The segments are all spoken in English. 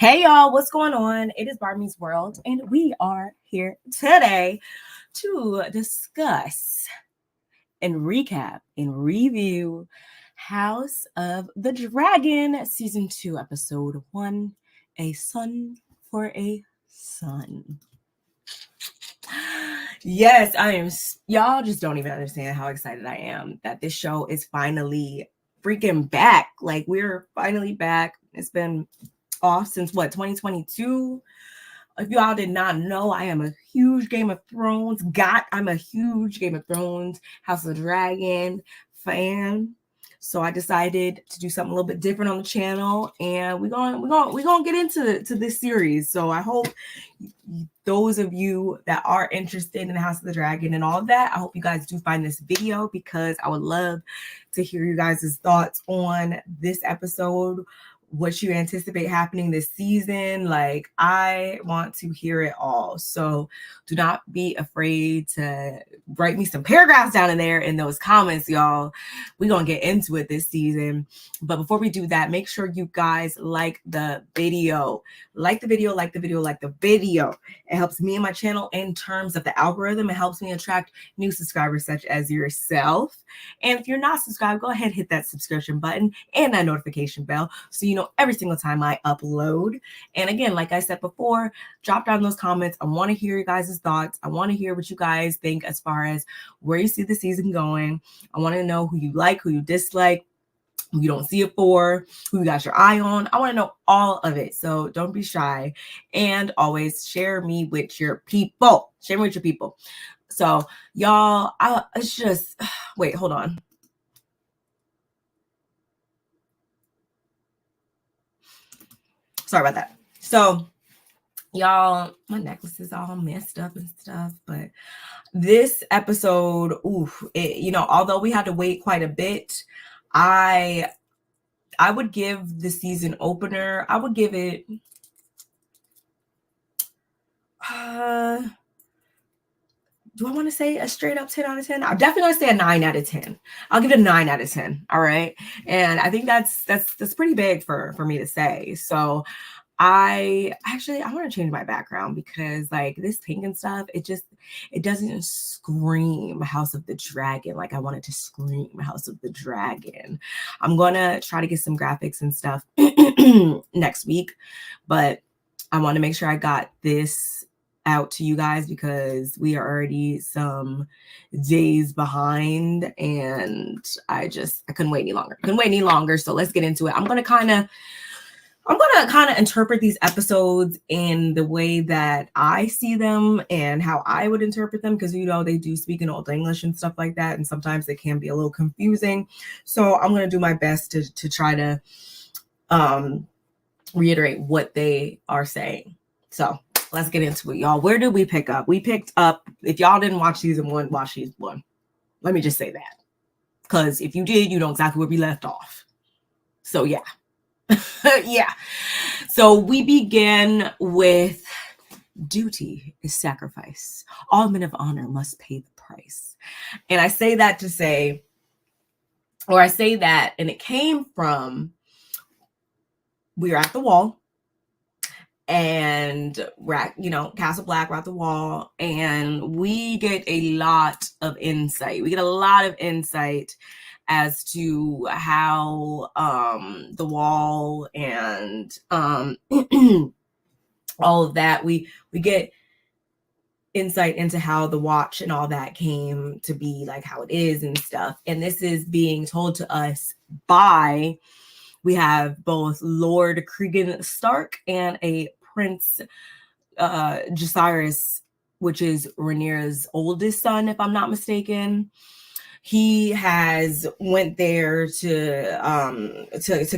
Hey y'all, what's going on? It is BarbMeetsWorld, and we are here today to discuss and recap and review House of the Dragon Season 2, Episode 1, A Son for a Son. Yes, I am. Y'all just don't even understand how excited I am that this show is finally freaking back. Like, we're finally back. It's been off since 2022. If y'all did not know, I am a huge Game of Thrones I'm a huge Game of Thrones, House of the Dragon fan. So I decided to do something a little bit different on the channel, and we're gonna get into this series. So I hope those of you that are interested in the House of the Dragon and all of that, I hope you guys do find this video, because I would love to hear you guys' thoughts on this episode, what you anticipate happening this season. Like, I want to hear it all. So do not be afraid to write me some paragraphs down in there in those comments, y'all. We're gonna get into it this season. But before we do that, make sure you guys like the video. Like the video. It helps me and my channel in terms of the algorithm. It helps me attract new subscribers such as yourself. And if you're not subscribed, go ahead and hit that subscription button and that notification bell so you know every single time I upload. And again, like I said before, drop down those comments. I want to hear you guys' thoughts. I want to hear what you guys think as far as where you see the season going. I want to know who you like, who you dislike, who you don't see it for, who you got your eye on. I want to know all of it. So don't be shy. And always share me with your people. Share me with your people. So y'all, it's just, wait, hold on. Sorry about that. So y'all, my necklace is all messed up and stuff, but this episode, although we had to wait quite a bit, I would give the season opener, I would give it do I want to say a straight up 10 out of 10? I'm definitely going to say a 9 out of 10. I'll give it a 9 out of 10. All right. And I think that's pretty big for me to say. So I want to change my background, because like this pink and stuff, it doesn't scream House of the Dragon like I want it to scream House of the Dragon. I'm going to try to get some graphics and stuff next week, but I want to make sure I got this out to you guys, because we are already some days behind, and I couldn't wait any longer. So let's get into it. I'm gonna kind of interpret these episodes in the way that I see them and how I would interpret them, because they do speak in Old English and stuff like that, and sometimes it can be a little confusing. So I'm gonna do my best to try to reiterate what they are saying. So let's get into it, y'all. Where did we pick up? We picked up, if y'all didn't watch season 1, watch season 1. Let me just say that, because if you did, you know exactly where we left off. So yeah. Yeah. So we begin with duty is sacrifice. All men of honor must pay the price. And I say that to say, and it came from, we were at the wall, and we're at, Castle Black, we're at the wall, and we get a lot of insight. As to how the wall and all of that, we get insight into how the watch and all that came to be, like how it is and stuff. And this is being told to us by, we have both Lord Cregan Stark and a Prince Jacaerys, which is Rhaenyra's oldest son, if I'm not mistaken. He has went there to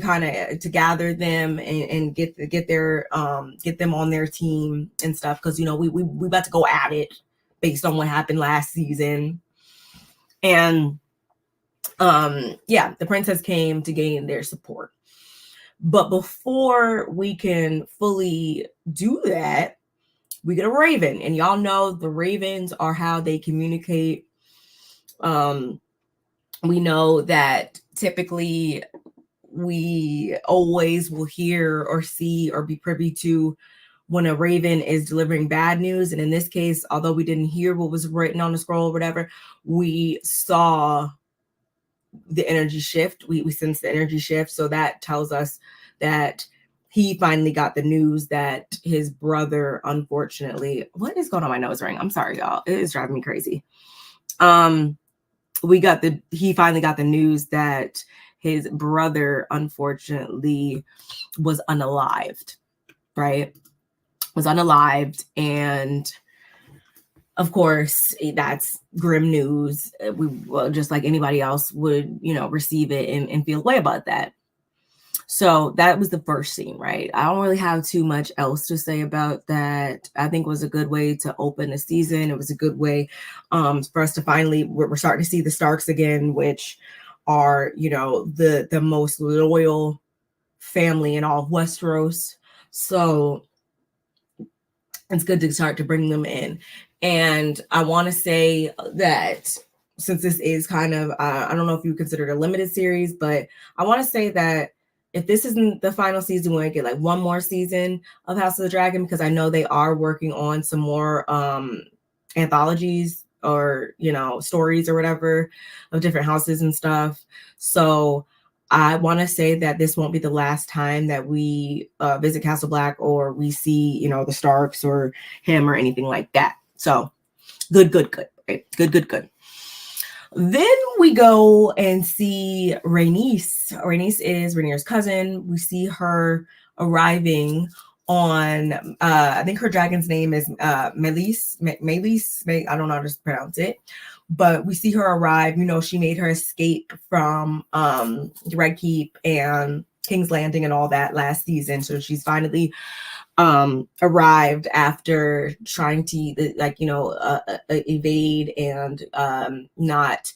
kind of to gather them and get them on their team and stuff, because we about to go at it based on what happened last season. And the princess came to gain their support. But before we can fully do that, we get a raven. And y'all know the ravens are how they communicate. We know that typically we always will hear or see or be privy to when a raven is delivering bad news. And in this case, although we didn't hear what was written on the scroll or whatever, we saw the energy shift. We sensed the energy shift. So that tells us that he finally got the news that his brother, unfortunately, what is going on my nose ring? I'm sorry, y'all. It is driving me crazy. He finally got the news that his brother, unfortunately, was unalived, right? Was unalived. And of course, that's grim news. Well, just like anybody else would, receive it and feel a way about that. So that was the first scene, right? I don't really have too much else to say about that. I think it was a good way to open the season. It was a good way for us to finally, we're starting to see the Starks again, which are, the most loyal family in all of Westeros. So it's good to start to bring them in. And I want to say that since this is kind of, I don't know if you consider it a limited series, but I want to say that if this isn't the final season, we're going to get like one more season of House of the Dragon, because I know they are working on some more anthologies or, stories or whatever of different houses and stuff. So I want to say that this won't be the last time that we visit Castle Black or we see, the Starks or him or anything like that. So good, right? Good. Then we go and see Rhaenys. Rhaenys is Rhaenyra's cousin. We see her arriving on, I think her dragon's name is Meleys. I don't know how to pronounce it. But we see her arrive. She made her escape from the Red Keep and King's Landing and all that last season. So she's finally arrived after trying to evade and not.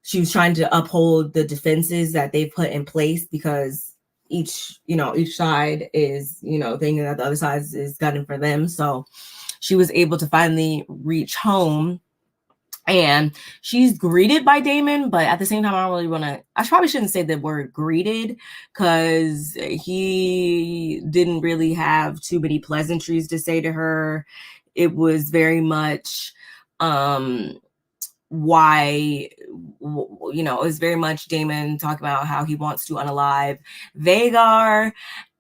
She was trying to uphold the defenses that they put in place, because each side is thinking that the other side is gunning for them. So she was able to finally reach home. And she's greeted by Daemon, but at the same time, I probably shouldn't say the word greeted, because he didn't really have too many pleasantries to say to her. It was very much, it was very much Daemon talking about how he wants to unalive Vhagar.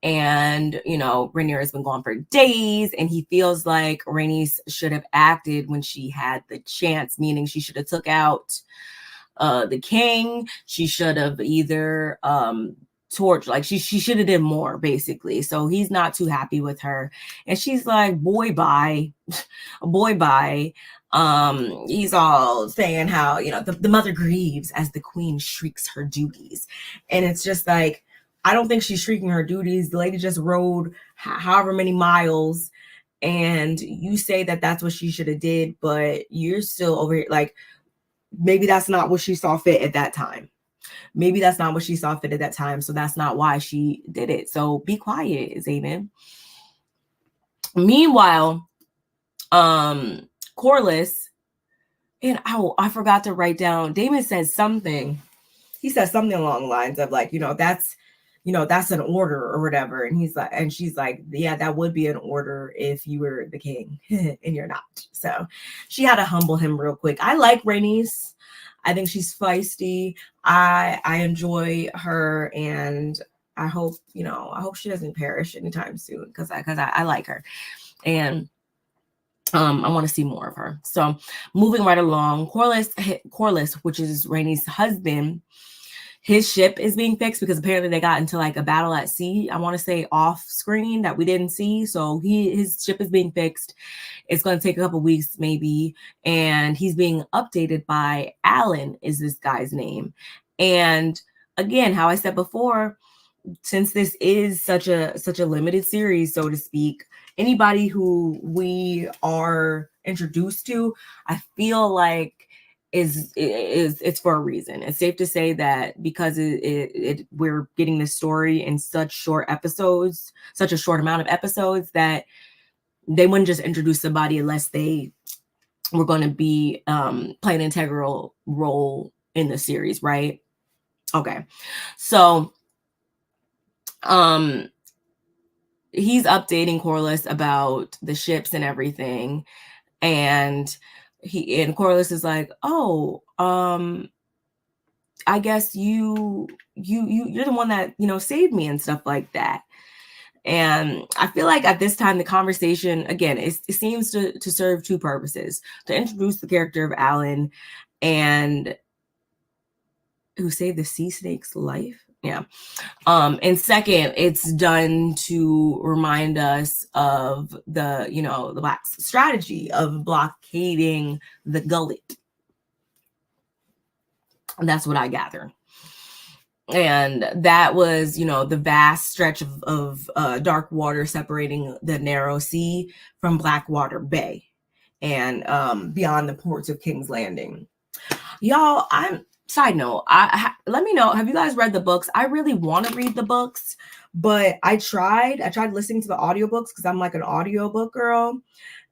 And, Rhaenyra has been gone for days, and he feels like Rhaenys should have acted when she had the chance, meaning she should have took out the king. She should have either torched, like she should have done more, basically. So he's not too happy with her. And she's like, boy, bye. He's all saying how, the mother grieves as the queen shrieks her duties. And it's just like, I don't think she's shrieking her duties. The lady just rode however many miles, and you say that that's what she should have did, but you're still over here. Like, maybe that's not what she saw fit at that time. So that's not why she did it. So be quiet, Daemon. Meanwhile, Corlys, and I forgot to write down, Daemon says something. He says something along the lines of like, that's an order or whatever. And she's like, yeah, that would be an order if you were the king and you're not. So she had to humble him real quick. I like Rhaenys. I think she's feisty. I enjoy her, and I hope she doesn't perish anytime soon, because I like her, and I want to see more of her. So moving right along, Corlys, which is Rhaenys' husband, his ship is being fixed because apparently they got into like a battle at sea, I want to say off screen, that we didn't see. So his ship is being fixed. It's going to take a couple weeks maybe. And he's being updated by Alan, is this guy's name. And again, how I said before, since this is such a limited series, so to speak, anybody who we are introduced to, I feel like it's for a reason. It's safe to say that because we're getting this story in such short episodes, such a short amount of episodes, that they wouldn't just introduce somebody unless they were going to be playing an integral role in the series, right? Okay, so he's updating Corliss about the ships and everything. And Corliss is like, oh, I guess you're the one that, saved me and stuff like that. And I feel like at this time, the conversation, again, it seems to serve two purposes: to introduce the character of Alan, and who saved the sea snake's life. Yeah. And second, it's done to remind us of the Black's strategy of blockading the gullet. And that's what I gather. And that was, the vast stretch of dark water separating the narrow sea from Blackwater Bay and beyond the ports of King's Landing. Y'all, side note, let me know, have you guys read the books? I really want to read the books, but I tried listening to the audiobooks because I'm like an audiobook girl.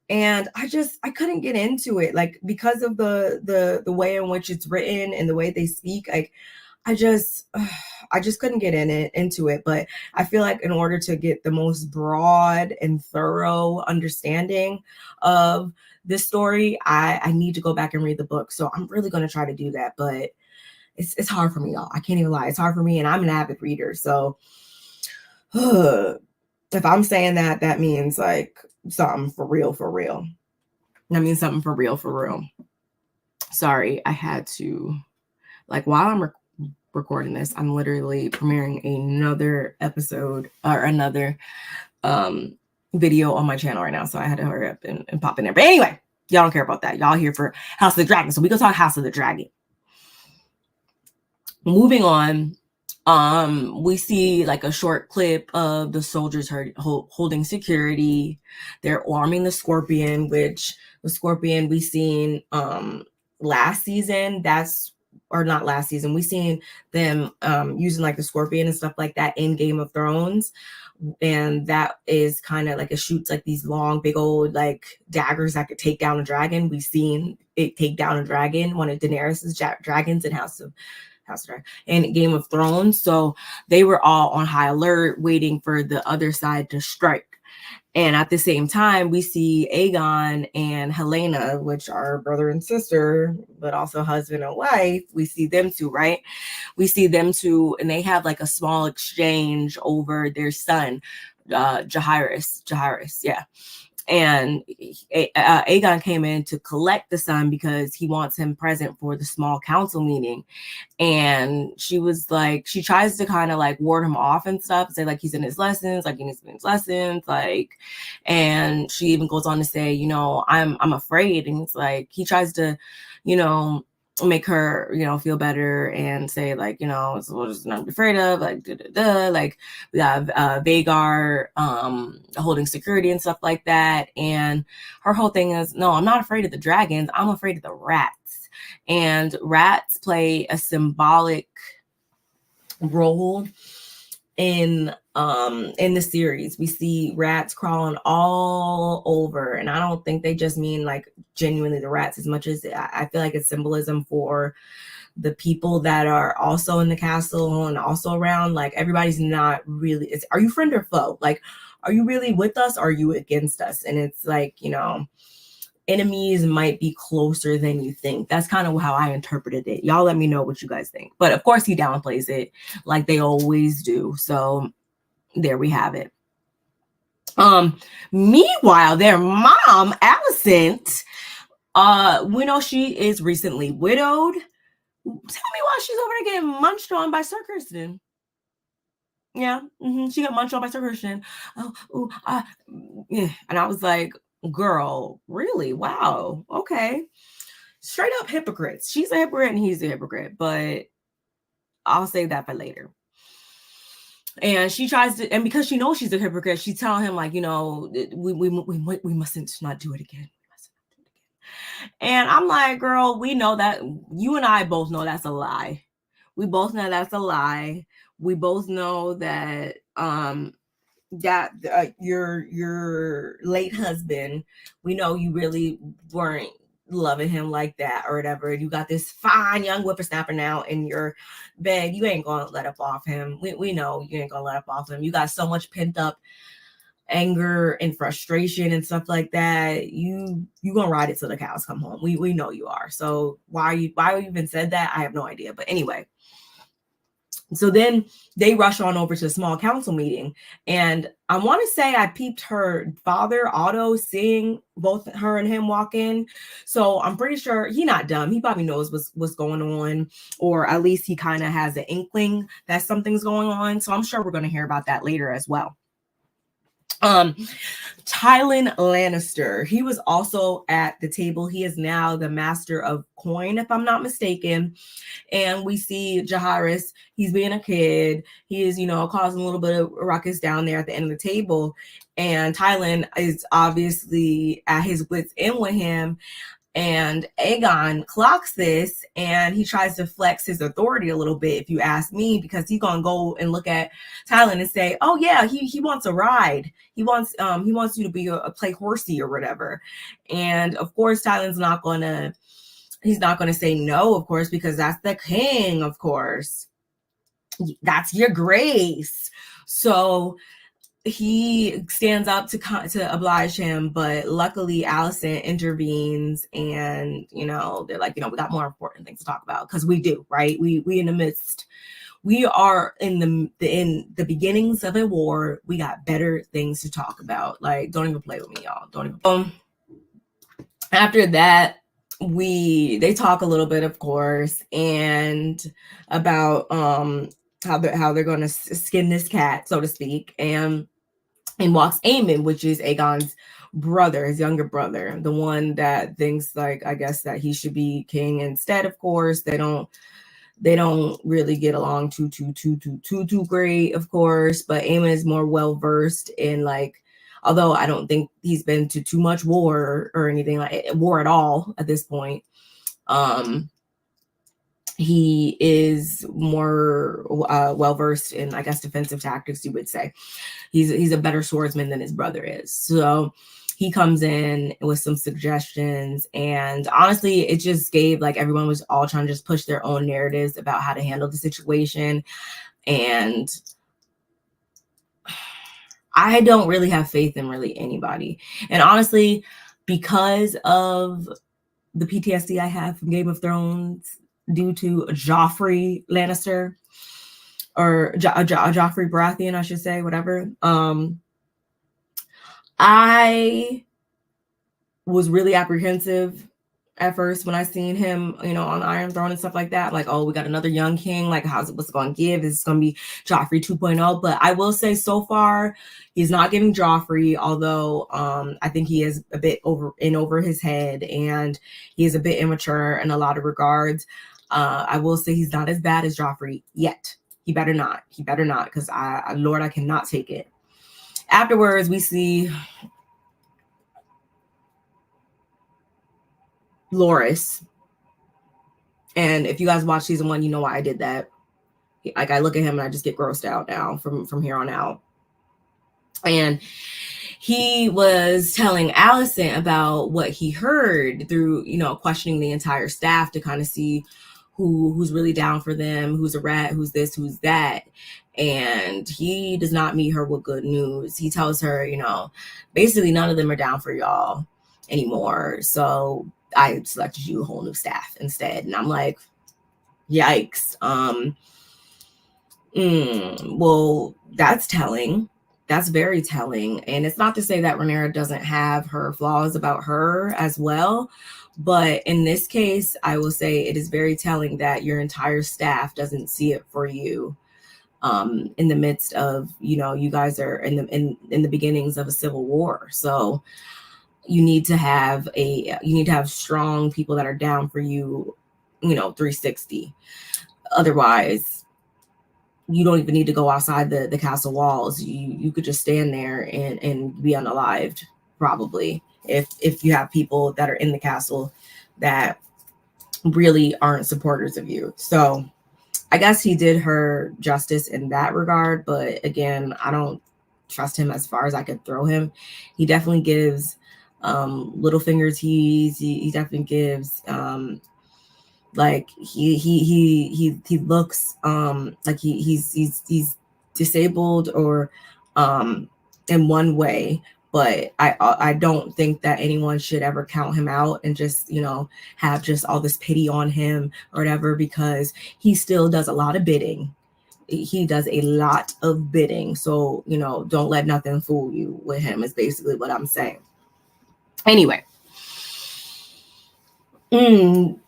And I couldn't get into it, like, because of the way in which it's written and the way they speak. Like, I just couldn't get into it. But I feel like in order to get the most broad and thorough understanding of this story, I need to go back and read the book. So I'm really going to try to do that. But it's hard for me, y'all. I can't even lie. It's hard for me. And I'm an avid reader. So if I'm saying that, that means like something for real, for real. That means something for real, for real. Sorry, I had to, like, while I'm recording this, I'm literally premiering another episode or another video on my channel right now. So I had to hurry up and pop in there. But anyway, y'all don't care about that. Y'all here for House of the Dragon. So we go talk House of the Dragon. Moving on. We see like a short clip of the soldiers holding security. They're arming the Scorpion, which the Scorpion we seen last season. Not last season. We seen them using like the Scorpion and stuff like that in Game of Thrones. And that is kind of like, it shoots like these long, big old like daggers that could take down a dragon. We've seen it take down a dragon, one of Daenerys's dragons in House of and Game of Thrones. So they were all on high alert, waiting for the other side to strike. And at the same time, we see Aegon and Helena, which are brother and sister, but also husband and wife. We see them two, right? We see them two, and they have like a small exchange over their son, Jaehaerys, yeah. And Aegon came in to collect the son because he wants him present for the small council meeting. And she was like, she tries to kind of like ward him off and stuff, say like he's in his lessons, like he needs to be in his lessons, like, and she even goes on to say, I'm afraid. And it's like, he tries to, make her, feel better and say like, it's nothing to be afraid of, like, like we have Vhagar holding security and stuff like that. And her whole thing is, no, I'm not afraid of the dragons, I'm afraid of the rats. And rats play a symbolic role in the series. We see rats crawling all over, and I don't think they just mean like genuinely the rats as much as I feel like it's symbolism for the people that are also in the castle and also around. Like, everybody's not really, are you friend or foe? Like, are you really with us or are you against us? And it's like, enemies might be closer than you think. That's kind of how I interpreted it. Y'all let me know what you guys think. But of course he downplays it like they always do. So there we have it. Meanwhile, their mom, Alicent, we know she is recently widowed. Tell me why she's over there getting munched on by Sir Kirsten. Yeah, she got munched on by Sir Kirsten. Yeah. And I was like, girl, really? Wow. Okay. Straight up hypocrites. She's a hypocrite and he's a hypocrite, but I'll save that for later. And she tries to, and because she knows she's a hypocrite, she's telling him like, we mustn't not do it again. And I'm like, girl, we know that. You and I both know that's a lie. We both know that's a lie. We both know that your late husband, we know you really weren't loving him like that or whatever. You got this fine young whippersnapper now in your bed. You ain't gonna let up off him. We know you ain't gonna let up off him. You got so much pent up anger and frustration and stuff like that. You gonna ride it till the cows come home. We know you are. So why you even said that, I have no idea. But anyway, so then they rush on over to a small council meeting, and I want to say I peeped her father Otto seeing both her and him walk in. So I'm pretty sure he not dumb. He probably knows what's going on, or at least he kind of has an inkling that something's going on. So I'm sure we're going to hear about that later as well. Tywin Lannister, he was also at the table. He is now the master of coin, if I'm not mistaken. And we see Jaehaerys, he's being a kid. He is, causing a little bit of ruckus down there at the end of the table. And Tywin is obviously at his wits' end with him. And Aegon clocks this, and he tries to flex his authority a little bit, if you ask me, because he's gonna go and look at Tywin and say, "Oh yeah, he wants a ride. He wants you to be a play horsey or whatever." And of course, Tywin's not gonna say no, of course, because that's the king. Of course, that's your grace. So he stands up to oblige him, but luckily Alicent intervenes, and they're like, we got more important things to talk about, because we do, right? We are in the beginnings of a war. We got better things to talk about. Like, don't even play with me, y'all. Don't even. After that, they talk a little bit, of course, and about how they're going to skin this cat, so to speak, and walks Aemon, which is Aegon's brother, his younger brother, the one that thinks, like, I guess, that he should be king instead. Of course, they don't really get along too great, of course, but Aemon is more well versed in, like, although I don't think he's been to too much war or anything like war at all at this point. He is more well versed in, I guess, defensive tactics, you would say. He's a better swordsman than his brother is. So he comes in with some suggestions, and honestly, it just gave, like, everyone was all trying to just push their own narratives about how to handle the situation. And I don't really have faith in really anybody. And honestly, because of the PTSD I have from Game of Thrones due to Joffrey Lannister, or Joffrey Baratheon, I should say, whatever. I was really apprehensive at first when I seen him, on the Iron Throne and stuff like that. Like, oh, we got another young king. Like, what's it going to give? Is it going to be Joffrey 2.0? But I will say, so far, he's not giving Joffrey, although I think he is a bit over his head, and he is a bit immature in a lot of regards. I will say he's not as bad as Joffrey yet. He better not, because Lord, I cannot take it. Afterwards, we see Loras. And if you guys watch season 1, you know why I did that. Like, I look at him and I just get grossed out now from here on out. And he was telling Alicent about what he heard through, questioning the entire staff to kind of see who's really down for them, who's a rat, who's this, who's that. And he does not meet her with good news. He tells her, basically none of them are down for y'all anymore. So I selected you a whole new staff instead. And I'm like, yikes. Well, that's telling. That's very telling. And it's not to say that Rhaenyra doesn't have her flaws about her as well. But in this case, I will say it is very telling that your entire staff doesn't see it for you. In the midst of, you guys are in the beginnings of a civil war. So you need to have strong people that are down for you, 360. Otherwise, you don't even need to go outside the castle walls. You could just stand there and be unalived, probably, if you have people that are in the castle that really aren't supporters of you. So I guess he did her justice in that regard, but again, I don't trust him as far as I could throw him. He definitely gives Littlefinger's he definitely gives. Like he looks like he's disabled or in one way, but I don't think that anyone should ever count him out and just, you know, have just all this pity on him or whatever, because he still does a lot of bidding. He does a lot of bidding. So, you know, don't let nothing fool you with him is basically what I'm saying. Anyway. And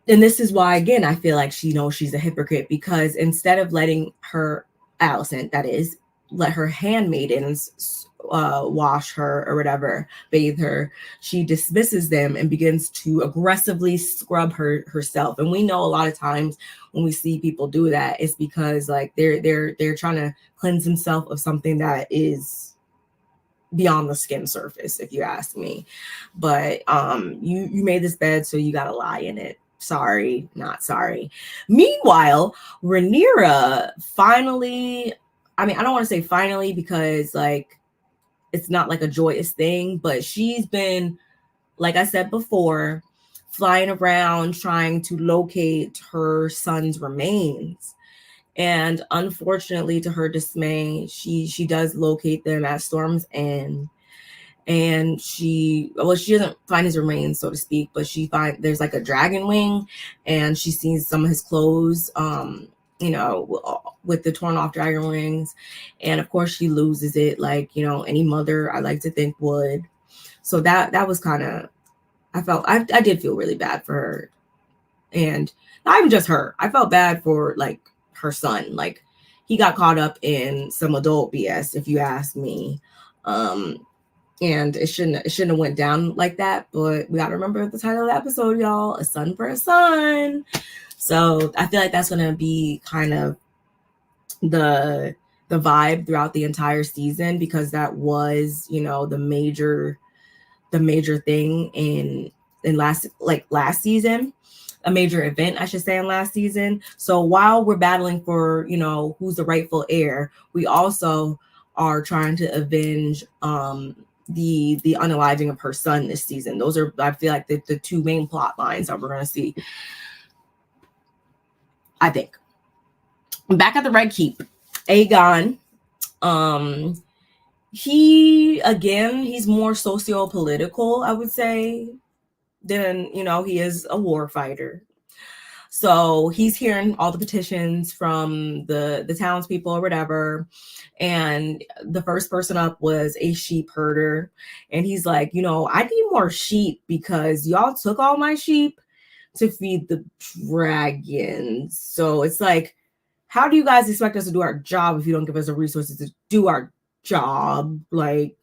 this is why, again, I feel like she knows she's a hypocrite, because instead of letting her, Allison, that is, let her handmaidens wash her or whatever, bathe her, she dismisses them and begins to aggressively scrub herself. And we know a lot of times when we see people do that, it's because like they're trying to cleanse themselves of something that is beyond the skin surface, if you ask me. But you made this bed, so you gotta lie in it. Sorry, not sorry. Meanwhile, Rhaenyra finally, I mean, I don't want to say finally, because like it's not like a joyous thing, but she's been, like I said before, flying around trying to locate her son's remains. And unfortunately, to her dismay, she does locate them at Storm's End. And she doesn't find his remains, so to speak, but there's like a dragon wing, and she sees some of his clothes, you know, with the torn off dragon wings. And of course she loses it, like, you know, any mother, I like to think, would. So that was kind of, I did feel really bad for her. And not even just her, I felt bad for like her son. Like, he got caught up in some adult BS, if you ask me. And it shouldn't have went down like that, but we got to remember the title of the episode, y'all, A Son for a Son. So I feel like that's going to be kind of the vibe throughout the entire season, because that was, you know, the major thing in last season, a major event, I should say, in last season. So while we're battling for, you know, who's the rightful heir, we also are trying to avenge the unaliving of her son this season. Those are, I feel like, the two main plot lines that we're going to see, I think. Back at the Red Keep, Aegon, he's more socio-political, I would say, than, you know, he is a war fighter. So he's hearing all the petitions from the townspeople or whatever. And the first person up was a sheep herder. And he's like, you know, I need more sheep because y'all took all my sheep to feed the dragons. So it's like, how do you guys expect us to do our job if you don't give us the resources to do our job? Like,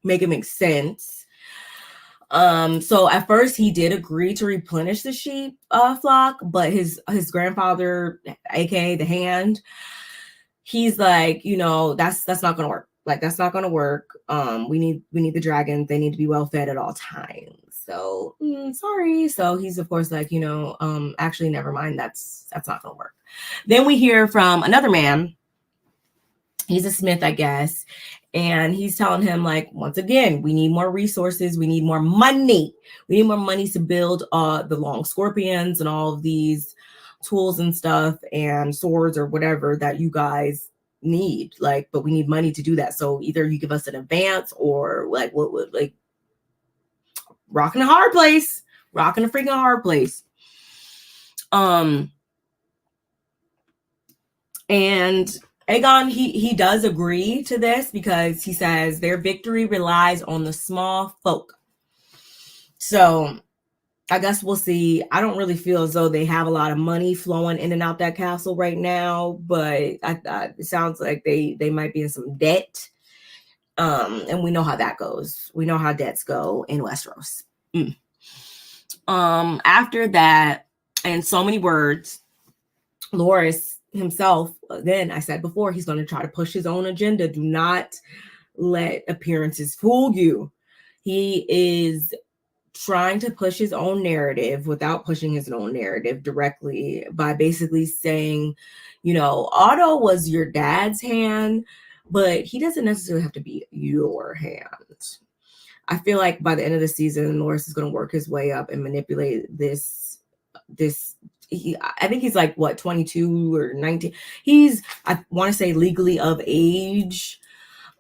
make it make sense. So at first he did agree to replenish the sheep flock, but his grandfather, aka the Hand, he's like, you know, that's not gonna work. Like, that's not gonna work. We need the dragons. They need to be well fed at all times. So sorry. So he's of course like, you know, actually never mind. That's not gonna work. Then we hear from another man. He's a smith, I guess. And he's telling him, like, once again, we need more resources. We need more money. We need more money to build the long scorpions and all of these tools and stuff and swords or whatever that you guys need. Like, but we need money to do that. So either you give us an advance, or like, what would, like, rocking a hard place. Rocking a freaking hard place. And Aegon, he does agree to this, because he says their victory relies on the small folk. So I guess we'll see. I don't really feel as though they have a lot of money flowing in and out that castle right now, but it sounds like they might be in some debt. And we know how that goes. We know how debts go in Westeros. After that, in so many words, Loras himself, again, I said before, he's going to try to push his own agenda. Do not let appearances fool you. He is trying to push his own narrative without pushing his own narrative directly, by basically saying, you know, Otto was your dad's hand, but he doesn't necessarily have to be your hand. I feel like by the end of the season, Norris is going to work his way up and manipulate this. I think he's like what, 22 or 19. I want to say legally of age,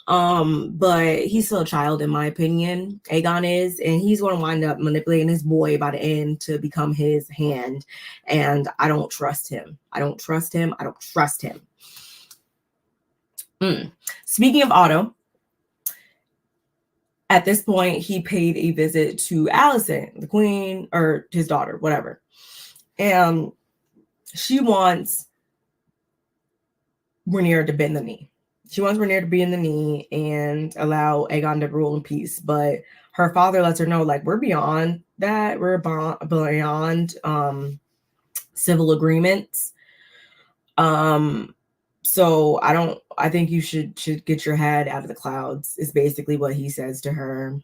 but he's still a child in my opinion. Aegon is, and he's going to wind up manipulating his boy by the end to become his hand. And I don't trust him. I don't trust him. Speaking of Otto, at this point, he paid a visit to Allison, the queen, or his daughter, whatever. And she wants Rhaenyra to bend the knee. She wants Rhaenyra to be in the knee and allow Aegon to rule in peace. But her father lets her know, like, we're beyond that. We're beyond civil agreements. So I think you should get your head out of the clouds, is basically what he says to her.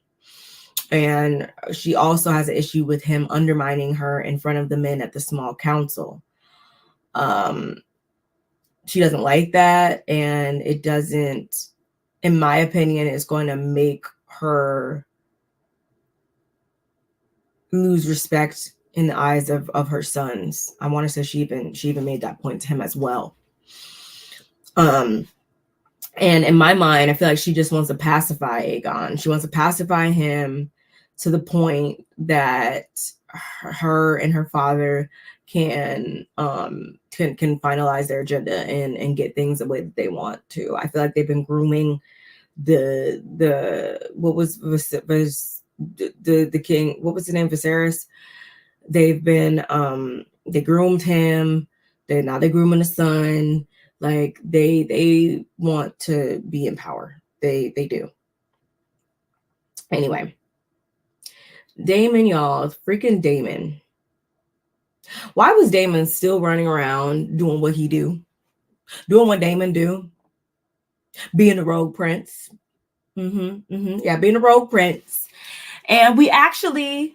And she also has an issue with him undermining her in front of the men at the small council. She doesn't like that, and it doesn't, in my opinion, it's going to make her lose respect in the eyes of her sons. I want to say she even made that point to him as well. And in my mind, I feel like she just wants to pacify Aegon. She wants to pacify him to the point that her and her father can finalize their agenda and get things the way that they want to. I feel like they've been grooming the what was the king, what was his name, Viserys. They've been they groomed him. They're grooming the son. Like they want to be in power. They do. Anyway, Daemon, y'all, freaking Daemon. Why was Daemon still running around doing what he do? Doing what Daemon do? Being a rogue prince. Yeah, being a rogue prince. And we actually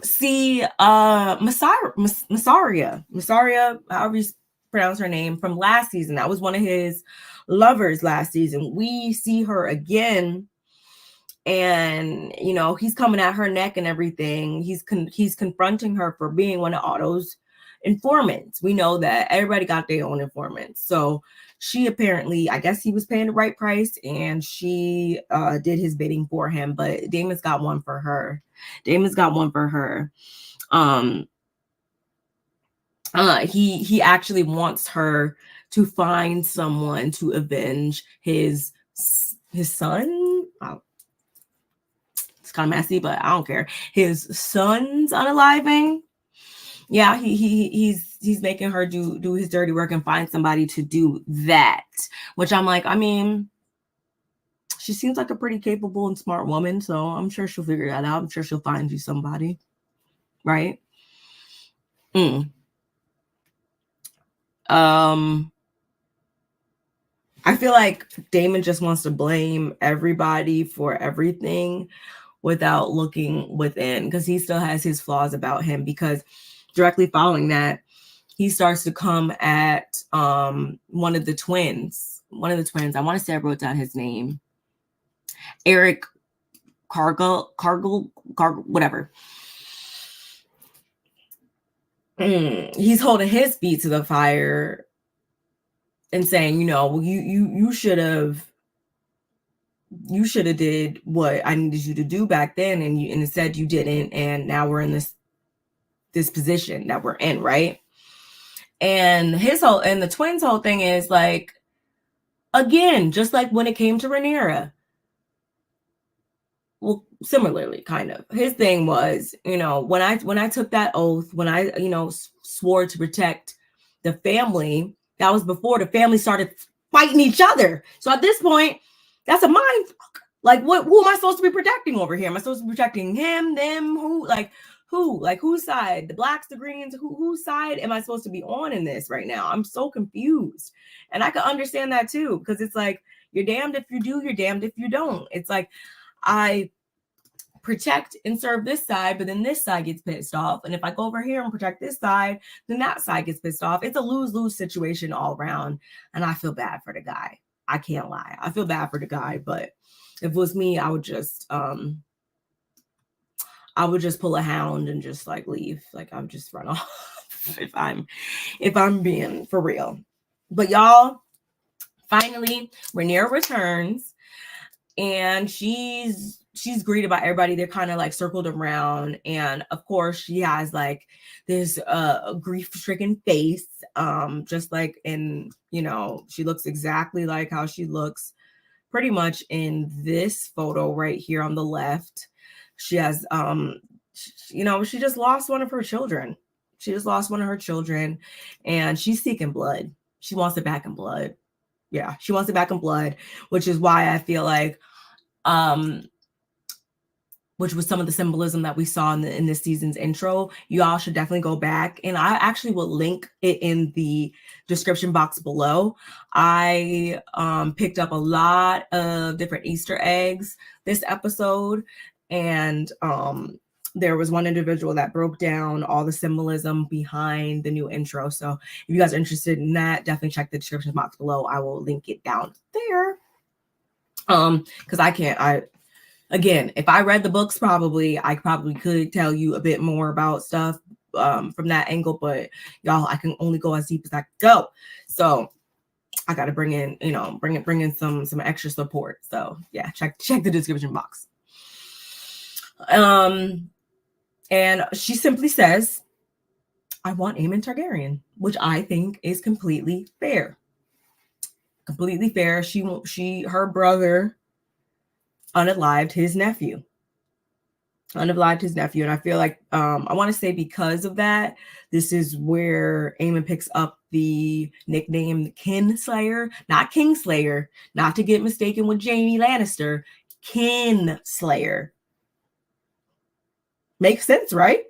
see Mysaria, however you pronounce her name, from last season. That was one of his lovers last season. We see her again, and you know, he's coming at her neck and everything. He's confronting her for being one of Otto's informants. We know that everybody got their own informants, so she apparently, I guess he was paying the right price, and she did his bidding for him. But Daemon's got one for her. He actually wants her to find someone to avenge his son. Oh, it's kind of messy, but I don't care. His son's unaliving. Yeah, he's making her do his dirty work and find somebody to do that. Which I'm like, I mean, she seems like a pretty capable and smart woman, so I'm sure she'll figure that out. I'm sure she'll find you somebody, right? I feel like Daemon just wants to blame everybody for everything without looking within, because he still has his flaws about him. Because directly following that, he starts to come at one of the twins. I want to say I wrote down his name. Eric Cargill, whatever. He's holding his feet to the fire and saying, you know, you should have did what I needed you to do back then, and instead you didn't, and now we're in this position that we're in, right? And the twins' whole thing is like, again, just like when it came to Rhaenyra. Well, similarly, kind of. His thing was, you know, when I took that oath, when I, you know, swore to protect the family, that was before the family started fighting each other. So at this point, that's a mind fuck. Like, who am I supposed to be protecting over here? Am I supposed to be protecting him, them, who? Like, whose side? The blacks, the greens? Whose side am I supposed to be on in this right now? I'm so confused. And I can understand that too, because it's like, you're damned if you do, you're damned if you don't. It's like, I protect and serve this side, but then this side gets pissed off. And if I go over here and protect this side, then that side gets pissed off. It's a lose-lose situation all around. And I feel bad for the guy. I can't lie. I feel bad for the guy, but if it was me, I would just I would just pull a hound and just like leave. Like I would just run off if I'm being for real. But y'all, finally, Rhaenyra returns, and she's greeted by everybody. They're kind of like circled around, and of course she has like this grief-stricken face, just like in, you know, she looks exactly like how she looks pretty much in this photo right here on the left. She has you know, she just lost one of her children. And she's seeking blood. She wants it back in blood. Yeah, she wants it back in blood, which is why I feel like which was some of the symbolism that we saw in this season's intro. You all should definitely go back, and I actually will link it in the description box below. I picked up a lot of different Easter eggs this episode, and there was one individual that broke down all the symbolism behind the new intro. So if you guys are interested in that, definitely check the description box below. I will link it down there. Because again, if I read the books, I probably could tell you a bit more about stuff from that angle, but y'all, I can only go as deep as I go. So I got to bring in, you know, bring in some extra support. So yeah, check the description box. And she simply says, I want Aemon Targaryen, which I think is completely fair. Completely fair. Her brother unalived his nephew. And I feel like I want to say because of that, this is where Aemon picks up the nickname Kinslayer, not Kingslayer, not to get mistaken with Jaime Lannister. Kinslayer. Makes sense, right?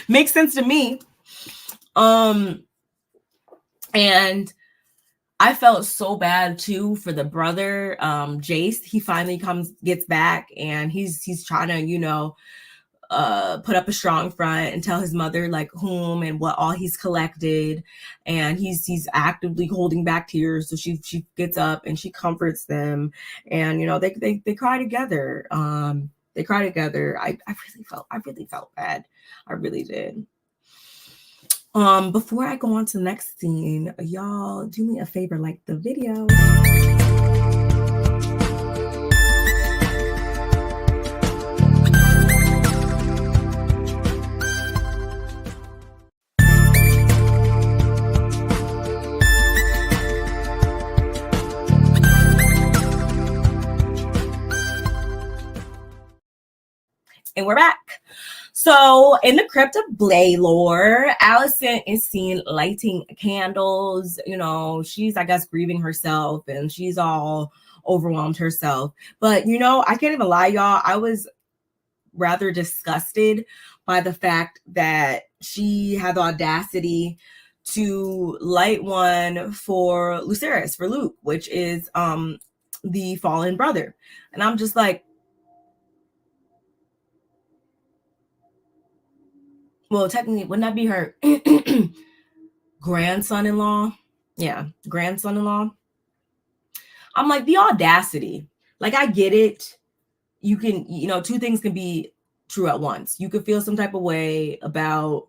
Makes sense to me. And I felt so bad too for the brother, Jace. He finally gets back, and he's trying to, you know, put up a strong front and tell his mother like whom and what all he's collected, and he's actively holding back tears. So she gets up and she comforts them, and you know they cry together. They cry together. I really felt bad. I really did. Before I go on to the next scene, y'all do me a favor, like the video. And we're back. So in the crypt of Blaylor, Alicent is seen lighting candles. You know, she's, I guess, grieving herself, and she's all overwhelmed herself. But, you know, I can't even lie, y'all. I was rather disgusted by the fact that she had the audacity to light one for Lucerys, for Luke, which is the fallen brother. And I'm just like, well, technically, wouldn't that be her grandson-in-law? Yeah, grandson-in-law. I'm like, the audacity. Like, I get it. You can, you know, two things can be true at once. You could feel some type of way about,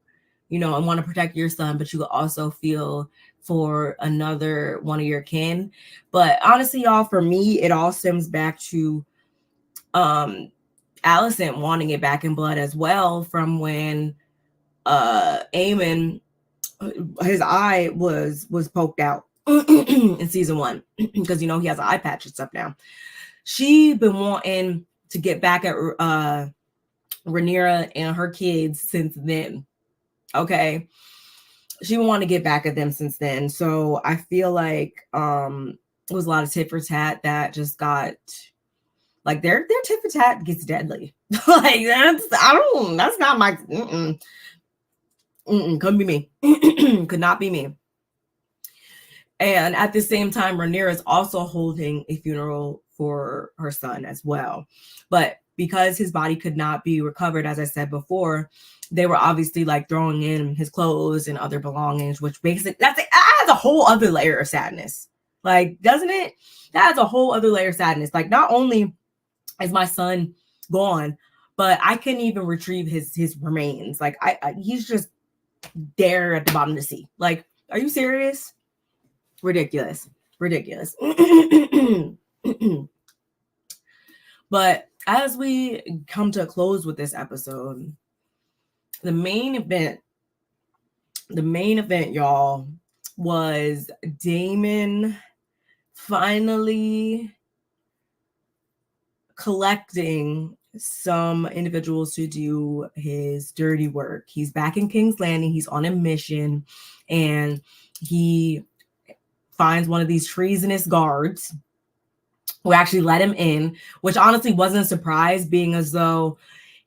you know, and want to protect your son, but you could also feel for another one of your kin. But honestly, y'all, for me, it all stems back to Alicent wanting it back in blood as well, from when Aemon, his eye was poked out in season 1 because, you know, he has an eye patch and stuff now. She been wanting to get back at Rhaenyra and her kids since then. Okay, she been wanting to get back at them since then. So I feel like it was a lot of tit for tat that just got, like, their tit for tat gets deadly. Like, that's not my couldn't be me. Could not be me. And at the same time, Rhaenyra is also holding a funeral for her son as well. But because his body could not be recovered, as I said before, they were obviously like throwing in his clothes and other belongings, which basically that adds a whole other layer of sadness. Like, doesn't it? That adds a whole other layer of sadness. Like, not only is my son gone, but I couldn't even retrieve his remains. Like he's just there at the bottom of the sea. Like, are you serious? Ridiculous. But as we come to a close with this episode, the main event, y'all, was Damon finally collecting some individuals to do his dirty work. He's back in King's Landing. He's on a mission, and he finds one of these treasonous guards who actually let him in, which honestly wasn't a surprise, being as though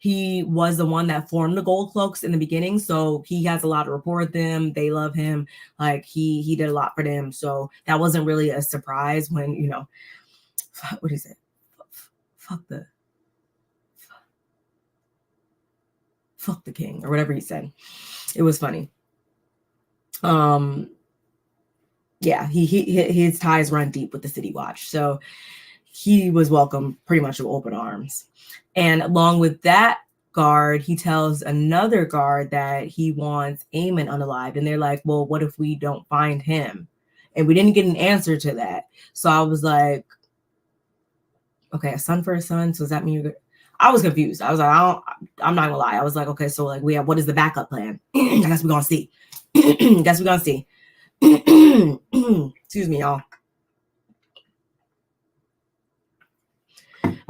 he was the one that formed the Gold Cloaks in the beginning. So he has a lot of rapport with them. They love him. Like he did a lot for them. So that wasn't really a surprise when, you know, what is it? Fuck the king, or whatever he said. It was funny. Yeah, his ties run deep with the City Watch. So he was welcomed pretty much with open arms. And along with that guard, he tells another guard that he wants Aemon unalived. And they're like, well, what if we don't find him? And we didn't get an answer to that. So I was like, okay, a son for a son. So does that mean I was confused. I was like, I'm not gonna lie. I was like, okay, so like what is the backup plan? I guess we're gonna see. Excuse me, y'all.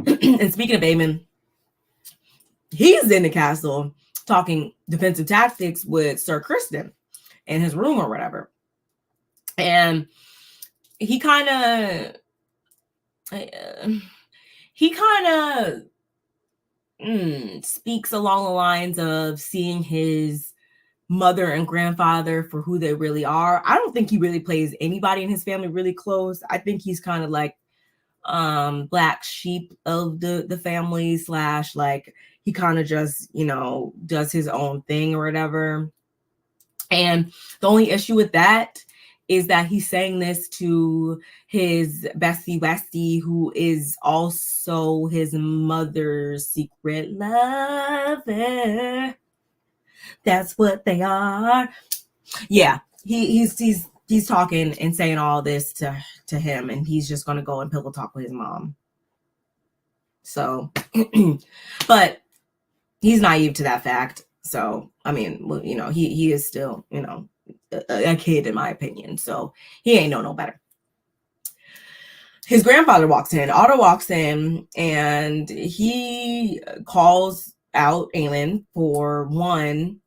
And speaking of Aemon, he's in the castle talking defensive tactics with Sir Criston in his room or whatever. And he kind of speaks along the lines of seeing his mother and grandfather for who they really are. I don't think he really plays anybody in his family really close. I think he's kind of like black sheep of the family / like he kind of just, you know, does his own thing or whatever. And the only issue with that is that he's saying this to his bestie Westie, who is also his mother's secret lover. That's what they are. Yeah, he's talking and saying all this to him, and he's just gonna go and pillow talk with his mom. So, but he's naive to that fact. So, I mean, you know, he is still, you know, a kid in my opinion. So he ain't no better. His grandfather walks in. Otto walks in, and he calls out Aemon for one,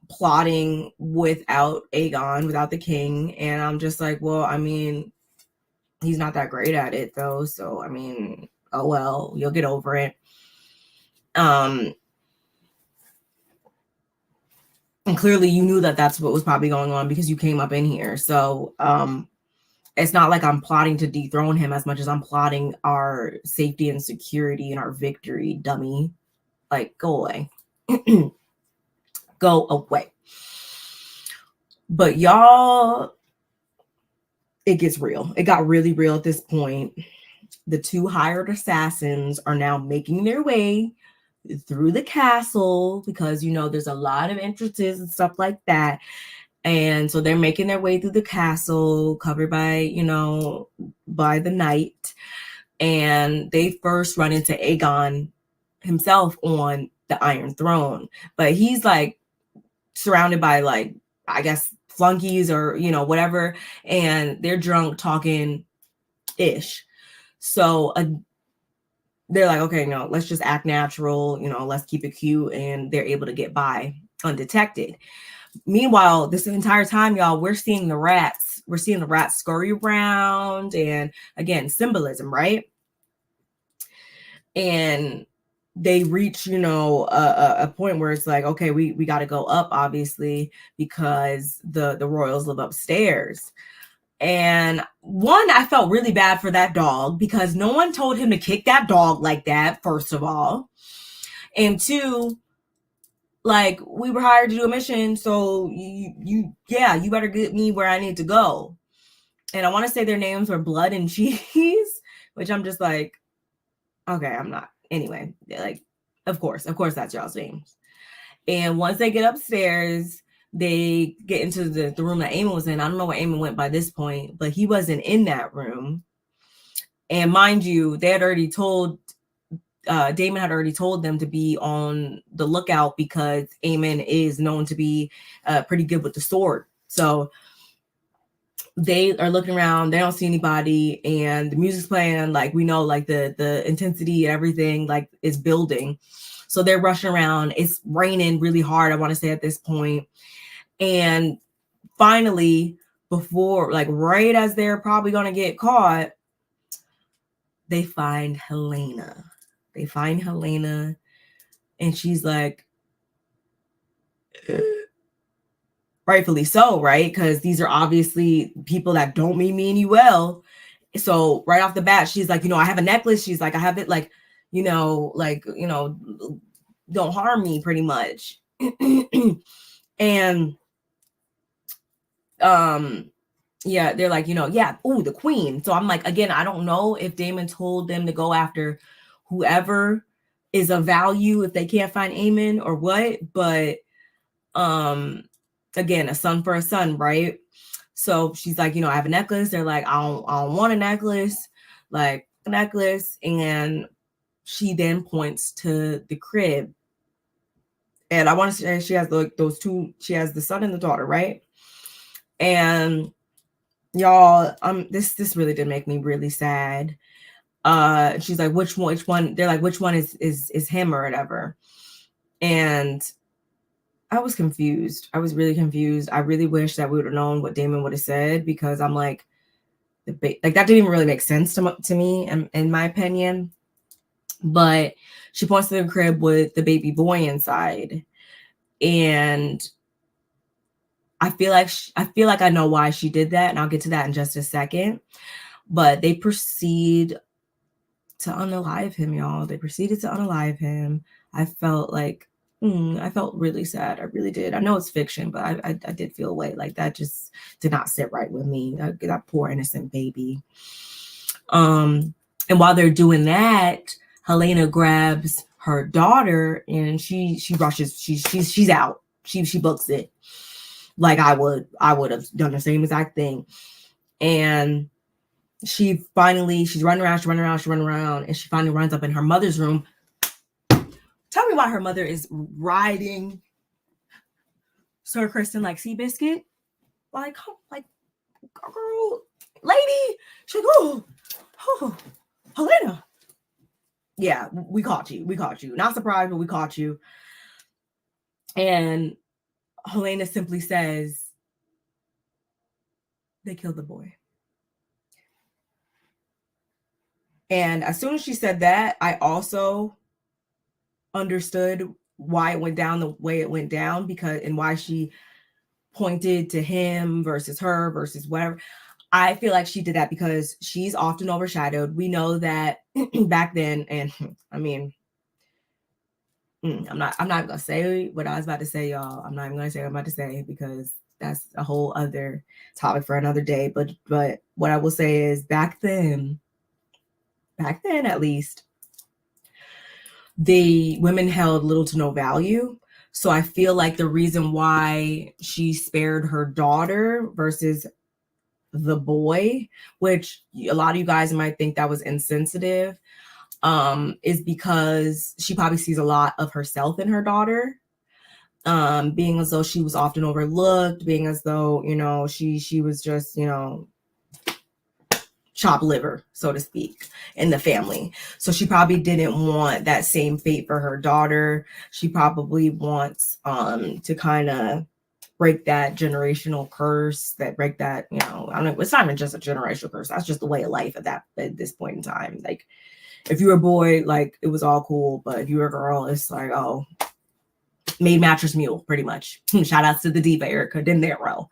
plotting without Aegon, without the king. And I'm just like, well, I mean, he's not that great at it though. So I mean, oh well, you'll get over it. And clearly you knew that that's what was probably going on because you came up in here. So it's not like I'm plotting to dethrone him as much as I'm plotting our safety and security and our victory, dummy. Like, go away. Go away. But y'all, it gets real. It got really real at this point. The two hired assassins are now making their way through the castle because, you know, there's a lot of entrances and stuff like that. And so they're making their way through the castle, covered by, you know, by the night. And they first run into Aegon himself on the Iron Throne. But he's like surrounded by, like, I guess flunkies or, you know, whatever. And they're drunk talking ish. So they're like, okay, no, let's just act natural, you know, let's keep it cute. And they're able to get by undetected. Meanwhile, this entire time, y'all, we're seeing the rats. We're seeing the rats scurry around. And again, symbolism, right? And they reach, you know, a point where it's like, okay, we got to go up, obviously, because the royals live upstairs. And one, I felt really bad for that dog because no one told him to kick that dog like that, first of all. And two, like, we were hired to do a mission, so you better get me where I need to go. And I want to say their names were Blood and Cheese, which I'm just like, okay, I'm not. Anyway, like, Of course, that's y'all's names. And once they get upstairs, they get into the room that Eamon was in. I don't know where Eamon went by this point, but he wasn't in that room. And mind you, they had already told, Damon had already told them to be on the lookout because Eamon is known to be pretty good with the sword. So they are looking around, they don't see anybody, and the music's playing. Like, we know, like the intensity and everything like is building. So they're rushing around. It's raining really hard, I want to say, at this point. And finally, before, like, right as they're probably going to get caught, they find Helena. And she's like, rightfully so, right? Because these are obviously people that don't mean you well. So right off the bat, she's like, I have a necklace. She's like, I have it, like, don't harm me, pretty much. And yeah, they're like, yeah, ooh, the queen. So I'm like, again, I don't know if Damon told them to go after whoever is of value if they can't find Eamon or what, but again, a son for a son, right? So she's like, I have a necklace. They're like, I don't want a necklace, like a necklace. And she then points to the crib. And I want to say she has like those two, she has the son and the daughter, right? And y'all, this really did make me really sad. She's like, which one? They're like, which one is him or whatever? And I was confused. I was really confused. I really wish that we would have known what Damon would have said, because I'm like, that didn't even really make sense to me, in my opinion. But she points to the crib with the baby boy inside, and I feel like I know why she did that, and I'll get to that in just a second. But they proceed to unalive him, y'all. They proceeded to unalive him. I felt like, I felt really sad. I really did. I know it's fiction, but I did feel a way. Like, that just did not sit right with me. That poor innocent baby. And while they're doing that, Helena grabs her daughter and she rushes. She's out. She books it. Like I would have done the same exact thing. And she's running around, and she finally runs up in her mother's room. Tell me why her mother is riding Sir Kristen like Seabiscuit. Like, girl, lady. She's like, oh, Helena. Yeah, we caught you. Not surprised, but we caught you. And Helena simply says, they killed the boy. And as soon as she said that, I also understood why it went down the way it went down, and why she pointed to him versus her versus whatever. I feel like she did that because she's often overshadowed. We know that back then, and I mean, I'm not gonna say what I was about to say, y'all. I'm not even gonna say what I'm about to say, because that's a whole other topic for another day. But what I will say is, back then at least, the women held little to no value. So I feel like the reason why she spared her daughter versus the boy, which a lot of you guys might think that was insensitive, is because she probably sees a lot of herself in her daughter, being as though she was often overlooked, being as though, she was just, chopped liver, so to speak, in the family. So she probably didn't want that same fate for her daughter. She probably wants to kind of break that generational curse, break that, I don't know, it's not even just a generational curse. That's just the way of life at this point in time. Like, if you were a boy, like, it was all cool, but if you were a girl, it's like, oh, made mattress mule, pretty much. Shout outs to the diva Erica, didn't that row?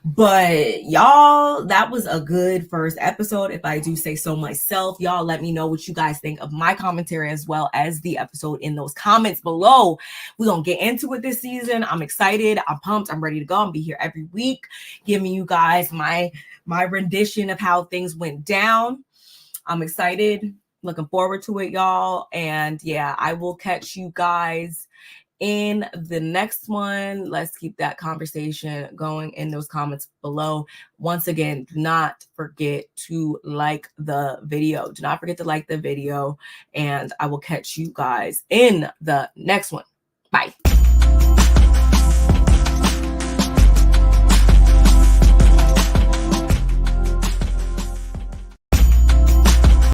But y'all, that was a good first episode, if I do say so myself. Y'all let me know what you guys think of my commentary as well as the episode in those comments below. We're gonna get into it this season. I'm excited, I'm pumped, I'm ready to go. I'll be here every week giving you guys my rendition of how things went down. I'm excited. Looking forward to it, y'all. And yeah, I will catch you guys in the next one. Let's keep that conversation going in those comments below. Once again, do not forget to like the video. Do not forget to like the video. And I will catch you guys in the next one. Bye.